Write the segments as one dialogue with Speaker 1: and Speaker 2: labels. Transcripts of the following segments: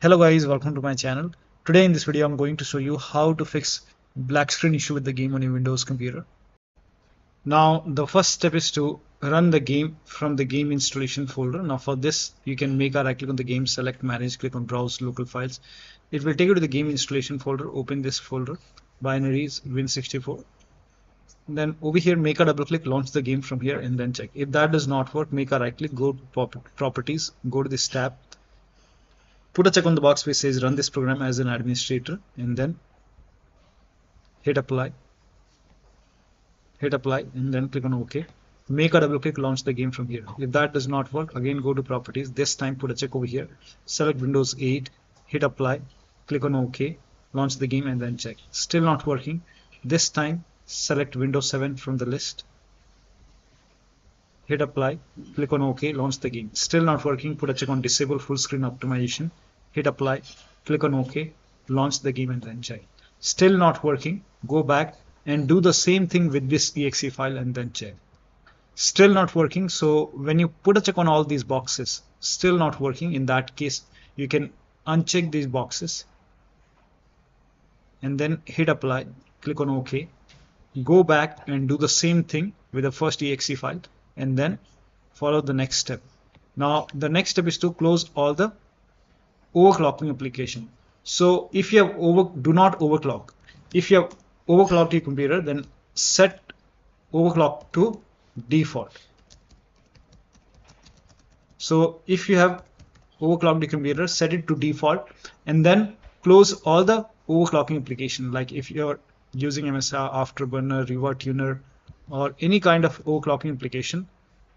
Speaker 1: Hello guys, welcome to my channel. Today in this video I'm going to show you how to fix black screen issue with the game on your Windows computer. Now the first step is to run the game from the game installation folder. Now for this you can make a right click on the game, select manage, click on browse local files. It will take you to the game installation folder. Open this folder, binaries win64. Then over here make a double click, launch the game from here and then check. If that does not work, make a right click, go to properties, go to this tab, put a check on the box which says run this program as an administrator and then hit apply and then click on OK. Make a double click, launch the game from here. If that does not work, again go to properties, this time put a check over here, select Windows 8, hit apply, click on OK, launch the game and then check. Still not working. This time select Windows 7 from the list, hit apply, click on OK, launch the game. Still not working. Put a check on disable full screen optimization, hit apply, click on OK, launch the game and then check. Still not working. Go back and do the same thing with this exe file and then check. Still not working. So when you put a check on all these boxes, still not working, in that case you can uncheck these boxes and then hit apply, click on OK, go back and do the same thing with the first exe file and then follow the next step. Now the next step is to close all the overclocking application. So if you have do not overclock. If you have overclocked your computer, then set overclock to default. So if you have overclocked your computer, set it to default and then close all the overclocking application. Like if you're using MSI Afterburner, Rivatuner, or any kind of overclocking application,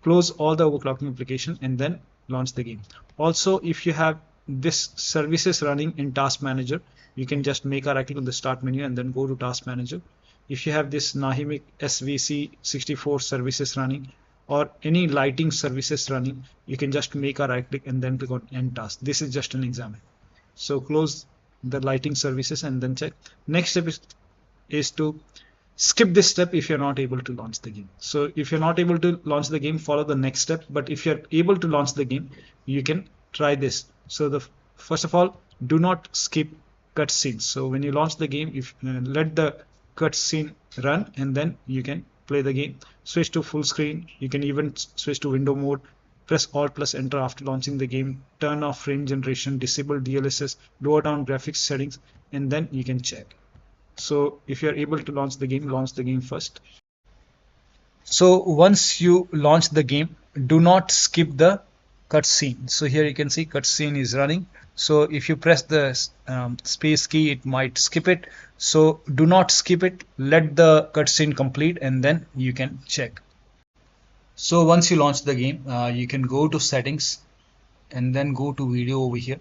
Speaker 1: close all the overclocking application and then launch the game. Also, if you have this services running in task manager, you can just make a right click on the start menu and then go to task manager. If you have this nahimic SVC64 services running or any lighting services running, you can just make a right click and then click on end task. This is just an example. So close the lighting services and then check. Next step is to skip this step if you're not able to launch the game. So if you're not able to launch the game, follow the next step. But if you're able to launch the game, you can try this. So first of all, do not skip cutscenes. So when you launch the game, if let the cutscene run and then you can play the game. Switch to full screen. You can even switch to window mode. Press Alt+Enter after launching the game. Turn off frame generation, disable DLSS, lower down graphics settings, and then you can check. So if you are able to launch the game first. So once you launch the game, do not skip the cutscene. So here you can see cutscene is running. So if you press the space key, it might skip it. So do not skip it. Let the cutscene complete and then you can check. So once you launch the game, you can go to settings and then go to video over here.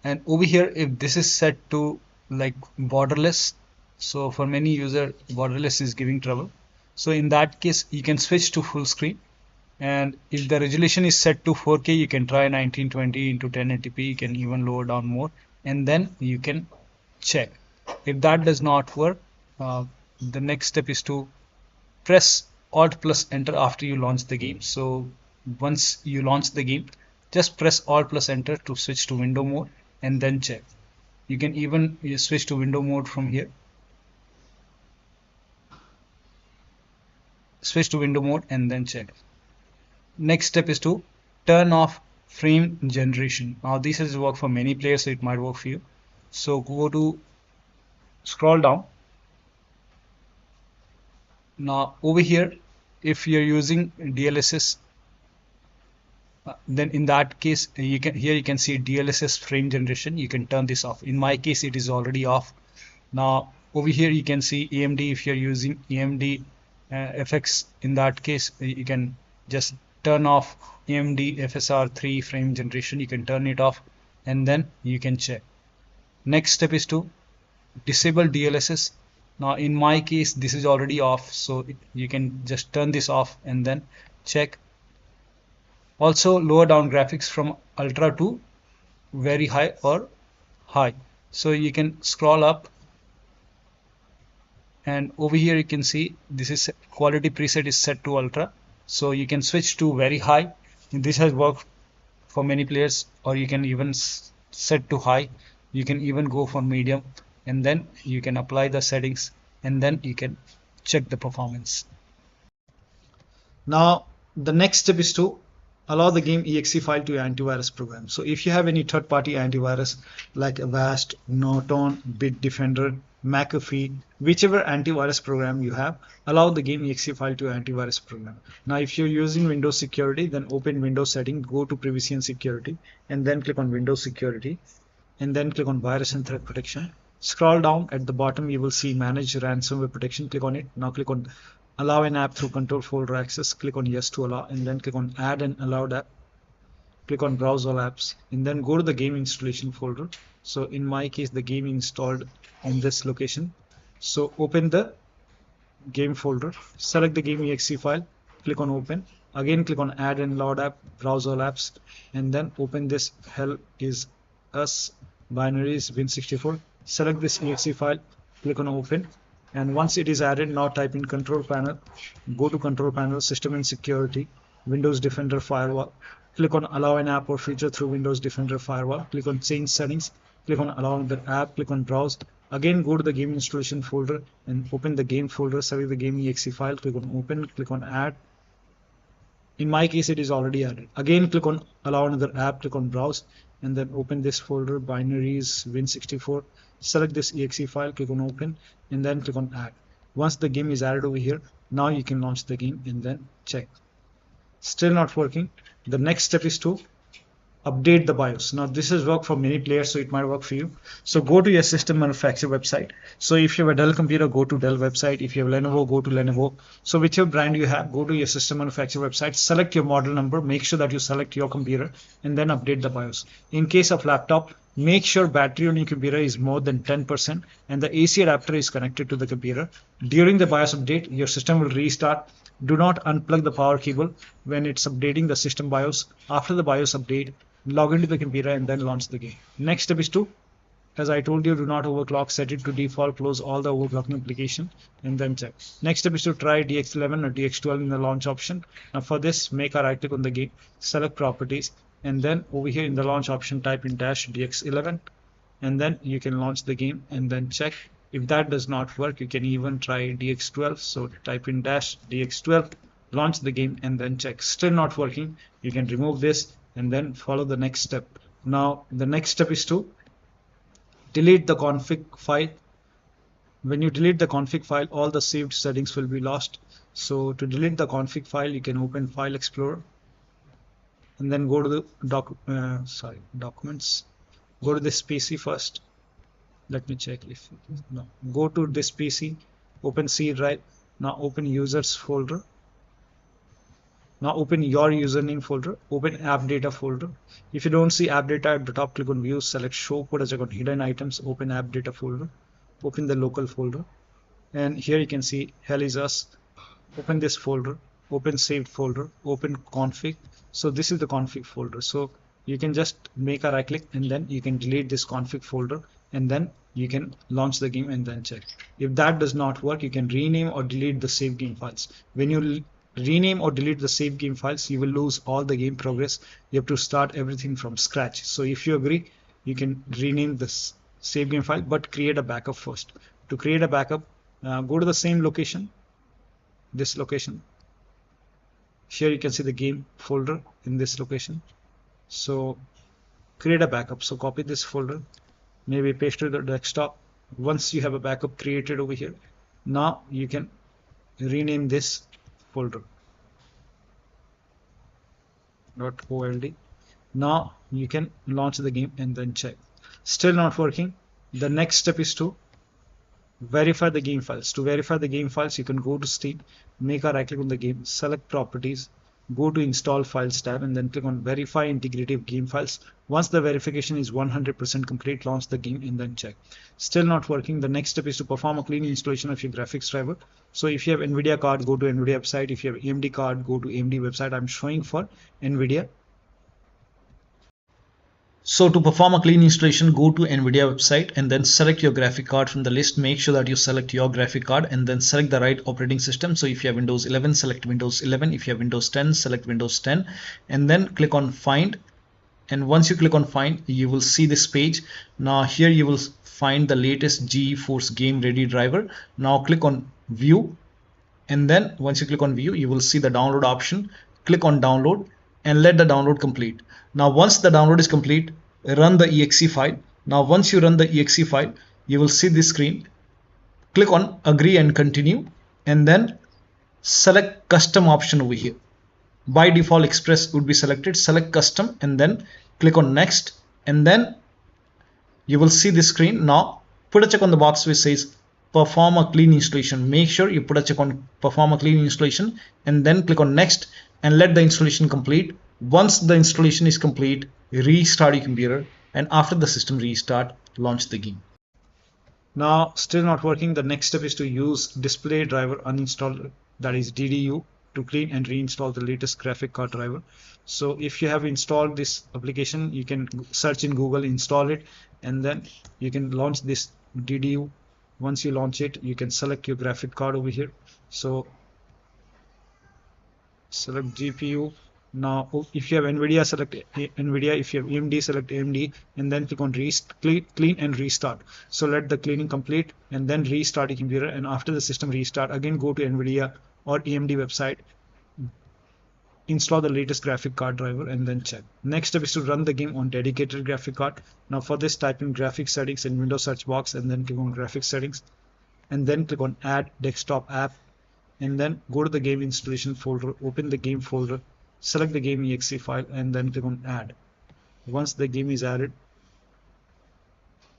Speaker 1: And over here, if this is set to like borderless, so for many user borderless is giving trouble. So in that case, you can switch to full screen. And if the resolution is set to 4K, you can try 1920 into 1080p. You can even lower down more and then you can check. If that does not work, the next step is to press Alt+Enter after you launch the game. So once you launch the game, just press Alt+Enter to switch to window mode and then check. You can even switch to window mode from here. Switch to window mode and then check. Next step is to turn off frame generation. Now this has worked for many players, so it might work for you. So go to scroll down. Now over here, if you're using DLSS, then in that case you can see DLSS frame generation. You can turn this off. In my case, it is already off. Now over here you can see AMD. If you're using AMD FX, in that case you can just turn off AMD FSR3 frame generation. You can turn it off and then you can check. Next step is to disable DLSS. Now in my case this is already off, so you can just turn this off and then check. Also lower down graphics from ultra to very high or high. So you can scroll up and over here you can see this is quality preset is set to ultra. So you can switch to very high. This has worked for many players, or you can even set to high. You can even go for medium, and then you can apply the settings, and then you can check the performance. Now the next step is to allow the game exe file to your antivirus program. So if you have any third-party antivirus like Avast, Norton, Bitdefender, McAfee, whichever antivirus program you have, allow the game exe file to your antivirus program. Now if you're using Windows Security, then open Windows Setting, go to Privacy and Security, and then click on Windows Security, and then click on Virus and Threat Protection. Scroll down at the bottom, you will see Manage Ransomware Protection. Click on it. Now click on Allow an app through control folder access. Click on Yes to allow, and then click on Add an allowed app. Click on Browse all apps, and then go to the game installation folder. So in my case, the game installed in this location. So open the game folder, select the game exe file, click on Open. Again, click on Add an allowed app, Browse all apps, and then open this Hell is Us binaries Win64. Select this exe file, click on Open. And once it is added, now type in Control Panel, go to Control Panel, System and Security, Windows Defender Firewall. Click on Allow an app or feature through Windows Defender Firewall. Click on Change Settings. Click on Allow the app. Click on Browse. Again, go to the game installation folder and open the game folder. Select the game exe file. Click on Open. Click on Add. In my case, it is already added. Again, click on Allow another app. Click on Browse, and then open this folder, binaries Win64. Select this exe file. Click on Open, and then click on Add. Once the game is added over here, now you can launch the game and then check. Still not working. The next step is to update the BIOS. Now this has worked for many players, so it might work for you. So go to your system manufacturer website. So if you have a Dell computer, go to Dell website. If you have Lenovo, go to Lenovo. So whichever brand you have, go to your system manufacturer website, select your model number, make sure that you select your computer, and then update the BIOS. In case of laptop, make sure battery on your computer is more than 10% and the AC adapter is connected to the computer. During the BIOS update, your system will restart. Do not unplug the power cable when it's updating the system BIOS. After the BIOS update, log into the computer and then launch the game. Next step is to, as I told you, do not overclock, set it to default, close all the overclocking application, and then check. Next step is to try DX11 or DX12 in the launch option. Now for this, make a right click on the game, select properties, and then over here in the launch option, type in -DX11, and then you can launch the game and then check. If that does not work, you can even try DX12. So type in -DX12, launch the game, and then check. Still not working, you can remove this and then follow the next step. Now the next step is to delete the config file. When you delete the config file, all the saved settings will be lost. So to delete the config file, you can open File Explorer and then go to the documents. Go to this PC first. Let me check if no. Go to this PC, open C drive. Now open users folder. Now open your username folder, open app data folder. If you don't see app data at the top, click on view, select show code as on hidden items, open app data folder, open the local folder, and here you can see Hell is Us. Open this folder, open saved folder, open config. So this is the config folder. So you can just make a right click and then you can delete this config folder, and then you can launch the game and then check. If that does not work, you can rename or delete the save game files. When you rename or delete the save game files, you will lose all the game progress. You have to start everything from scratch. So if you agree, you can rename this save game file, but create a backup first. To create a backup, go to the same location, this location. Here you can see the game folder in this location. So create a backup. So copy this folder, maybe paste it to the desktop. Once you have a backup created over here, now you can rename this folder .old. Now you can launch the game and then check. Still not working. The next step is to verify the game files. To verify the game files, you can go to Steam, make a right click on the game, select properties, go to install files tab, and then click on verify integrity of game files. Once the verification is 100% complete, launch the game and then check. Still not working. The next step is to perform a clean installation of your graphics driver. So if you have NVIDIA card, go to NVIDIA website. If you have AMD card, go to AMD website. I'm showing for NVIDIA. So to perform a clean installation, go to NVIDIA website and then select your graphic card from the list. Make sure that you select your graphic card and then select the right operating system. So if you have Windows 11, select Windows 11. If you have Windows 10, select Windows 10, and then click on Find and once you click on find, you will see this page. Now here you will find the latest GeForce Game Ready driver. Now click on view, and then once you click on view, you will see the download option. Click on download and let the download complete. Now once the download is complete, run the exe file. Now once you run the exe file, you will see this screen. Click on agree and continue, and then select custom option over here. By default express would be selected. Select custom and then click on next, and then you will see this screen. Now put a check on the box which says perform a clean installation. Make sure you put a check on perform a clean installation and then click on next and let the installation complete. Once the installation is complete, restart your computer, and after the system restart, launch the game. Now still not working. The next step is to use display driver uninstall, that is DDU, to clean and reinstall the latest graphic card driver. So if you have installed this application, you can search in Google, install it, and then you can launch this DDU. Once you launch it, you can select your graphic card over here. So select GPU. Now if you have NVIDIA, select NVIDIA. If you have AMD, select AMD, and then click on clean and restart. So let the cleaning complete and then restart your computer, and after the system restart, again go to NVIDIA or AMD website, install the latest graphic card driver, and then check. Next step is to run the game on dedicated graphic card. Now for this, type in graphic settings in Windows search box and then click on graphic settings, and then click on add desktop app, and then go to the game installation folder, open the game folder, select the game exe file, and then click on add. Once the game is added,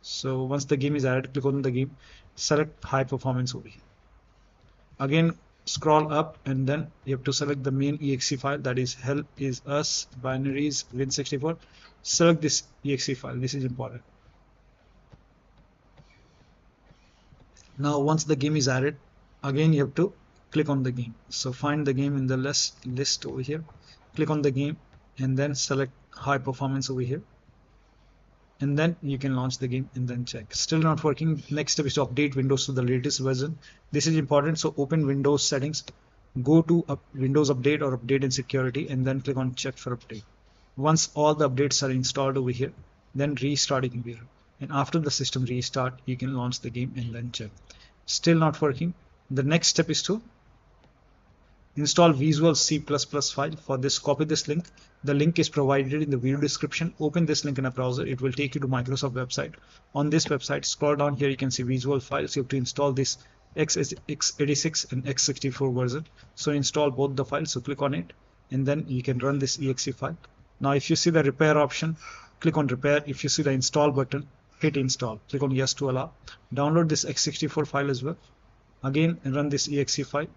Speaker 1: click on the game, select high performance over here. Again scroll up, and then you have to select the main exe file, that is help is us binaries win64. Select this exe file, this is important. Now once the game is added, again you have to click on the game. So find the game in the list over here, click on the game, and then select high performance over here, and then you can launch the game and then check. Still not working. Next step is to update Windows to the latest version. This is important. So open Windows settings, go to Windows Update or Update and Security, and then click on check for update. Once all the updates are installed over here, then restart your computer, and after the system restart, you can launch the game and then check. Still not working. The next step is to install Visual C++ file. For this, copy this link. The link is provided in the video description. Open this link in a browser. It will take you to Microsoft website. On this website, scroll down here, you can see Visual files. You have to install this x86 and x64 version. So install both the files. So click on it, and then you can run this exe file. Now if you see the repair option, click on repair. If you see the install button, hit install. Click on yes to allow. Download this x64 file as well. Again, run this exe file.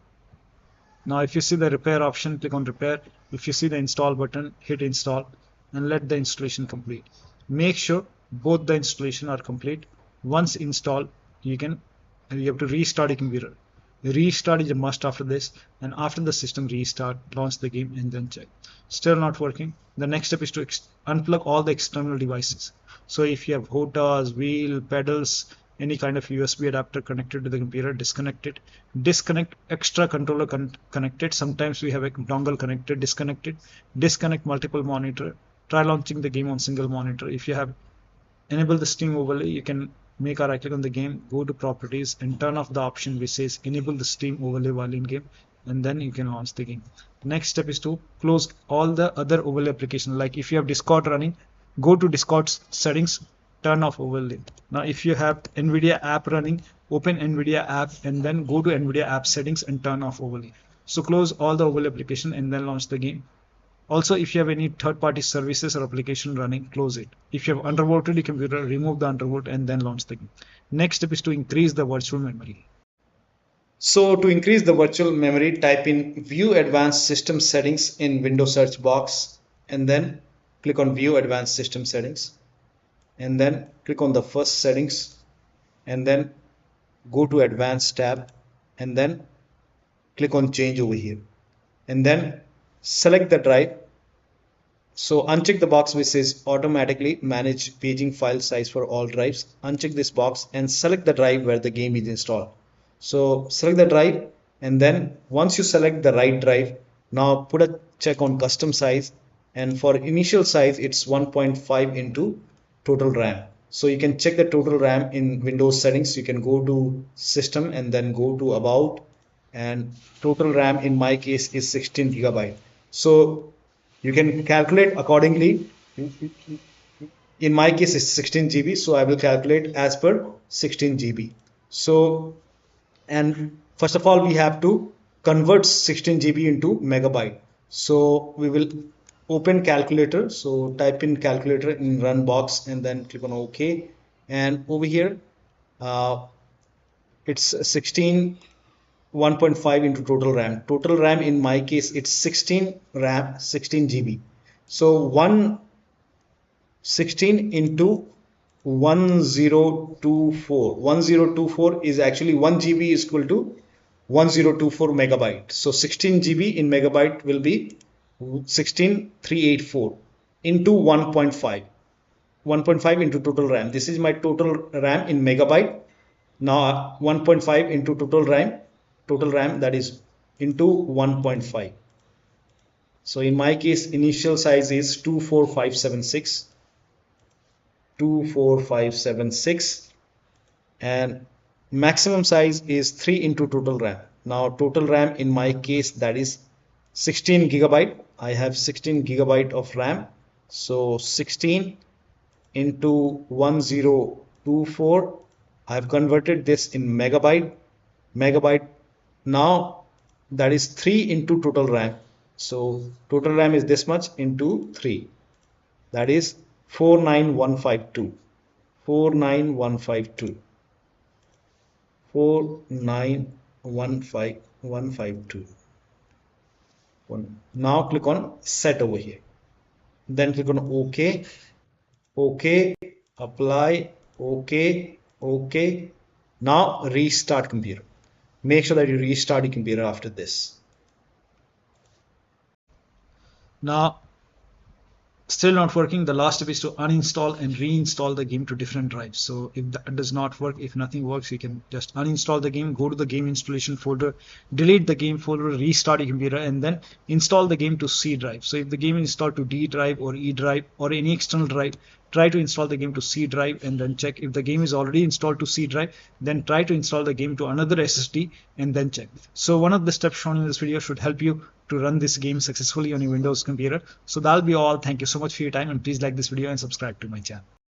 Speaker 1: Now if you see the repair option, click on repair. If you see the install button, hit install, and let the installation complete. Make sure both the installation are complete. Once installed, you have to restart your computer. Restart is a must after this, and after the system restart, launch the game and then check. Still not working. The next step is to unplug all the external devices. So if you have HOTAs, wheel, pedals, any kind of USB adapter connected to the computer, disconnect it. Disconnect extra controller connected. Sometimes we have a dongle connected, disconnected. Disconnect multiple monitor. Try launching the game on single monitor. If you have enabled the Steam overlay, you can make a right click on the game, go to properties, and turn off the option which says enable the Steam overlay while in game, and then you can launch the game. Next step is to close all the other overlay applications. Like if you have Discord running, go to Discord settings, turn off overlay. Now if you have NVIDIA app running, open NVIDIA app and then go to NVIDIA app settings and turn off overlay. So close all the overlay application and then launch the game. Also, if you have any third-party services or application running, close it. If you have undervolted your computer, remove the undervolt and then launch the game. Next step is to increase the virtual memory. So to increase the virtual memory, type in View Advanced System Settings in Windows search box, and then click on View Advanced System Settings, and then click on the first settings, and then go to Advanced tab, and then click on Change over here, and then select the drive. So uncheck the box which says automatically manage paging file size for all drives. Uncheck this box and select the drive where the game is installed. So select the drive, and then once you select the right drive, now put a check on custom size and for initial size it's 1.5 into total RAM. So you can check the total RAM in Windows settings. You can go to system and then go to about, and total RAM in my case is 16 gigabyte. So you can calculate accordingly. In my case it's 16 GB, so I will calculate as per 16 GB. So, and first of all we have to convert 16 GB into megabyte. So we will open calculator. So type in calculator in run box and then click on OK. And over here it's 16 1.5 into total RAM. Total RAM in my case it's 16 RAM 16 GB. So 116 into 1024 is actually 1 GB is equal to 1024 megabyte. So 16 GB in megabyte will be 16384 into 1.5 into total RAM. This is my total RAM in megabyte. Now 1.5 into total RAM, that is into 1.5. So in my case initial size is 24576 and maximum size is 3 into total RAM. Now total RAM in my case, that is 16 gigabyte. I have 16 gigabyte of RAM. So 16 into 1024, I have converted this in megabyte. Now that is 3 into total RAM. So total RAM is this much into 3, that is 49152. 4915152. Now click on set over here, then click on OK, apply, OK. Now restart computer. Make sure that you restart your computer after this. Now still not working, the last step is to uninstall and reinstall the game to different drives. So if that does not work, if nothing works, you can just uninstall the game, go to the game installation folder, delete the game folder, restart your computer, and then install the game to C drive. So if the game is installed to D drive or E drive or any external drive, try to install the game to C drive and then check. If the game is already installed to C drive, then try to install the game to another SSD and then check. So one of the steps shown in this video should help you to run this game successfully on your Windows computer. So that'll be all. Thank you so much for your time, and please like this video and subscribe to my channel.